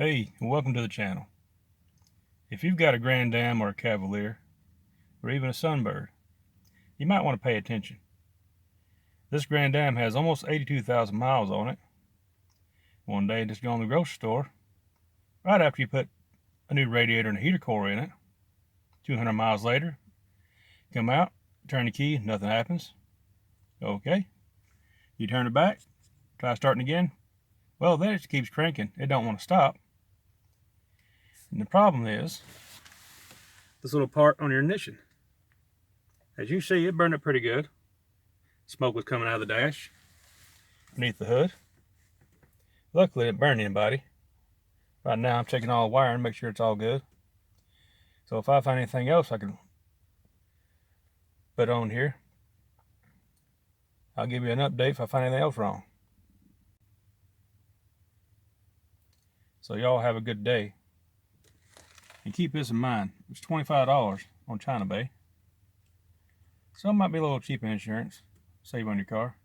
Hey, and welcome to the channel. If you've got a Grand Dam or a Cavalier, or even a Sunbird, you might want to pay attention. This Grand Dam has almost 82,000 miles on it. One day, just go in the grocery store, right after you put a new radiator and a heater core in it. 200 miles later, come out, turn the key, nothing happens. Okay. You turn it back, try starting again. Well, then it keeps cranking. It don't want to stop. And the problem is this little part on your ignition. As you see, it burned up pretty good. Smoke was coming out of the dash, beneath the hood. Luckily, it didn't burn anybody. Right now, I'm checking all the wiring, make sure it's all good. So if I find anything else I can put on here, I'll give you an update if I find anything else wrong. So y'all have a good day. And keep this in mind, it's $25 on China Bay. So it might be a little cheap in insurance, save on your car.